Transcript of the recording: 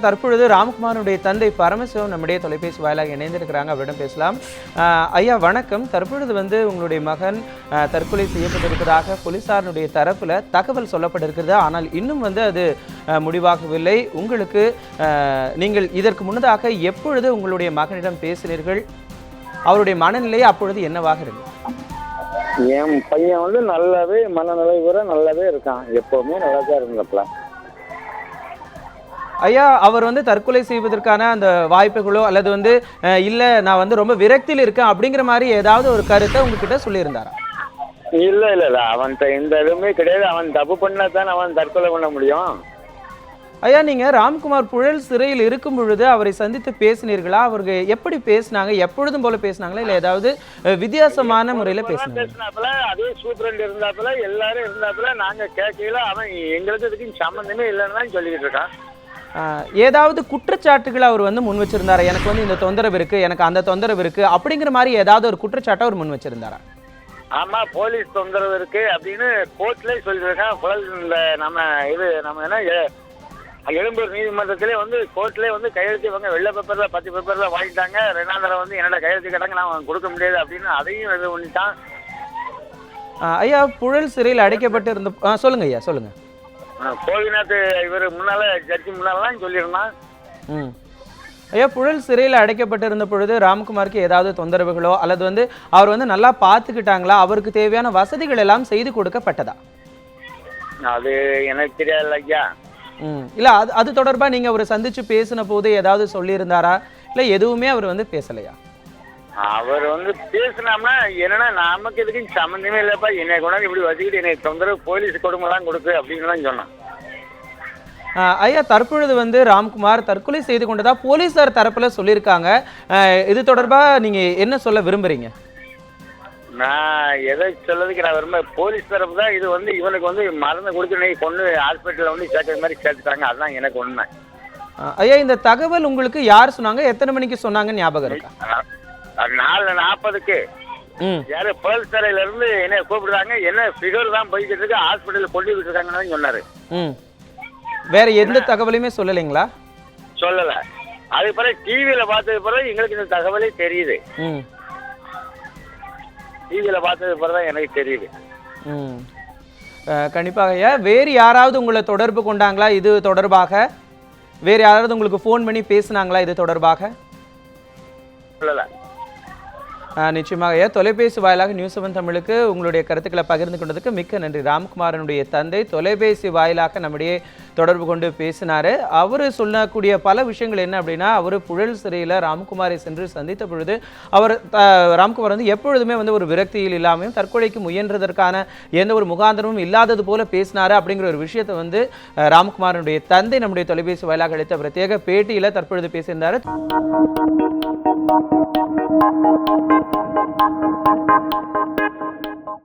தற்பொழுது ராம்குமாருடைய தந்தை பரமசிவம் நம்முடைய தொலைபேசி வாயிலாக இணைந்திருக்கிறாங்க. அவரிடம் பேசலாம். ஐயா வணக்கம். தற்பொழுது உங்களுடைய மகன் தற்கொலை செய்யப்பட்டிருப்பதாக போலீசாருடைய தரப்புல தகவல் சொல்லப்பட்டிருக்கிறது. ஆனால் இன்னும் அது முடிவாகவில்லை. உங்களுக்கு நீங்கள் இதற்கு முன்னதாக எப்பொழுது உங்களுடைய மகனிடம் பேசினீர்கள்? அவருடைய மனநிலை அப்பொழுது என்னவாக இருந்தது? என் பையன் நல்லாவே மனநிலை கூட நல்லாவே இருக்கான். எப்பவுமே நல்லா தான் இருந்தப்பல. ஐயா, அவர் தற்கொலை செய்வதற்கான அந்த வாய்ப்புகளோ அல்லது இல்ல நான் ரொம்ப விரக்தியில் இருக்கேன் அப்படிங்கிற மாதிரி ஏதாவது ஒரு கருத்தை உங்ககிட்ட சொல்லியிருந்தாரா? இல்ல அவன்கிட்ட எந்த இதுவுமே கிடையாது. அவன் தப்பு பண்ணா தான் அவன் தற்கொலை பண்ண முடியும். ஐயா, நீங்க ராம்குமார் புழல் சிறையில் இருக்கும் பொழுது அவரை சந்தித்து பேசினீர்களா? அவருக்கு எப்படி பேசினாங்க? எப்பொழுதும் போல பேசினாங்களா இல்ல ஏதாவது வித்தியாசமான முறையில பேசினாப்புல? அதே சூப்பரண்ட் இருந்தாப்புல, எல்லாரும் இருந்தாப்புல. நாங்க கேட்கல. அவன் எங்களுக்கு இதுக்கு சம்பந்தமே இல்லைன்னு தான் சொல்லிக்கிட்டு இருக்கான். ஏதாவது குற்றச்சாட்டுகள் அவர் முன் வச்சிருந்தாரா? எனக்கு இந்த தொந்தரவு இருக்கு, எனக்கு அந்த தொந்தரவு இருக்கு அப்படிங்கிற மாதிரி ஏதாவது ஒரு குற்றச்சாட்டை அவர் முன் வச்சிருந்தாரா? ஆமா, போலீஸ் தொந்தரவு இருக்கு அப்படின்னு கோர்ட்லேயே சொல்லியிருக்கான். இந்த நம்ம என்ன எழும்பூர் நீதிமன்றத்திலே கோர்ட்லேயே கையெழுத்து வெள்ளை பேப்பர்ல 10 பேப்பர்ல வாங்கிட்டாங்க. ரெண்டாந்தரம் என்னோட கையெழுத்து கேட்டாங்க, நான் கொடுக்க முடியாது அப்படின்னு அதையும் இது பண்ணிட்டான். ஐயா, புழல் சிறையில் அடைக்கப்பட்டு இருந்த சொல்லுங்க ஐயா, சொல்லுங்க. கோவிநாத் இவர் முன்னால ஜட்ஜி முன்னாலாம் சொல்லியிருந்தான். ஐயா, புழல் சிறையில் அடைக்கப்பட்டிருந்த பொழுது ராம்குமாருக்கு ஏதாவது தொந்தரவுகளோ அல்லது அவர் நல்லா பார்த்துக்கிட்டாங்களா? அவருக்கு தேவையான வசதிகள் எல்லாம் செய்து கொடுக்கப்பட்டதா? அது எனக்கு தெரியாது ஐயா. இல்ல அது தொடர்பா நீங்க அவரை சந்திச்சு பேசின போது ஏதாவது சொல்லியிருந்தாரா? இல்ல எதுவுமே அவர் பேசலையா? அவர் பேசினாம்னா என்னன்னா, நமக்கு எதுக்கும் சம்மந்தமே இல்லப்பா, என்னை கொண்டாந்து இப்படி வச்சுக்கிட்டு என்னை தொந்தரவு போலீஸ் கொடுமைலாம் கொடுக்கு அப்படின்னு தான் சொன்னான். ஐயா, தற்பொழுது ராம்குமார் தற்கொலை செய்து கொண்டதா போலீசார் தரப்புல சொல்லியிருக்காங்க. இது தொடர்பா நீங்க என்ன சொல்ல விரும்புறீங்க? நான் எதை சொல்லதுக்கு நான் விரும்ப, போலீஸ் தரப்பு தான் இது இவனுக்கு மருந்து கொடுத்து நீ கொண்டு ஹாஸ்பிட்டலில் சேர்க்கிற மாதிரி சேர்த்துட்டாங்க. அதுதான் எனக்கு உண்மை. ஐயா, இந்த தகவல் உங்களுக்கு யார் சொன்னாங்க? எத்தனை மணிக்கு சொன்னாங்க ஞாபகம் இருக்கா? 4:40க்கு யாரு புழல் சிறையில இருந்து என்ன கூப்பிடுறாங்க. என்ன ஃபிகர் தான் போய்கிட்டு இருக்கு, ஹாஸ்பிட்டல் கொண்டு விட்டு இருக்காங்கன்னு சொன்னாரு. வேற எந்த தகவலையுமே சொல்லலைங்களா? சொல்லல. அது பிறகு டிவியில பார்த்தது பிறகு எங்களுக்கு இந்த தகவலே தெரியுது. டிவியில பார்த்தது பிறகுதான் எனக்கு தெரியுது. கண்டிப்பாக ஐயா. வேறு யாராவது உங்களை தொடர்பு கொண்டாங்களா இது தொடர்பாக? வேறு யாராவது உங்களுக்கு ஃபோன் பண்ணி பேசினாங்களா இது தொடர்பாக? சொல்லல. நிச்சயமாக ஐயா. தொலைபேசி வாயிலாக நியூஸ்7 தமிழுக்கு உங்களுடைய கருத்துக்களை பகிர்ந்து கொண்டதுக்கு மிக்க நன்றி. ராம்குமாரனுடைய தந்தை தொலைபேசி வாயிலாக நம்முடைய தொடர்பு கொண்டு பேசினாரு. அவர் சொல்லக்கூடிய பல விஷயங்கள் என்ன அப்படின்னா, அவர் புழல் சிறையில் ராம்குமாரை சென்று சந்தித்த பொழுது அவர் ராம்குமார் எப்பொழுதுமே ஒரு விரக்தியில் இல்லாமையும் தற்கொலைக்கு முயன்றதற்கான எந்த ஒரு முகாந்திரமும் இல்லாதது போல பேசினாரு அப்படிங்கிற ஒரு விஷயத்தை ராம்குமாரனுடைய தந்தை நம்முடைய தொலைபேசி வாயிலாக அளித்த பிரத்யேக பேட்டியில் தற்பொழுது பேசியிருந்தாரு. Thank you.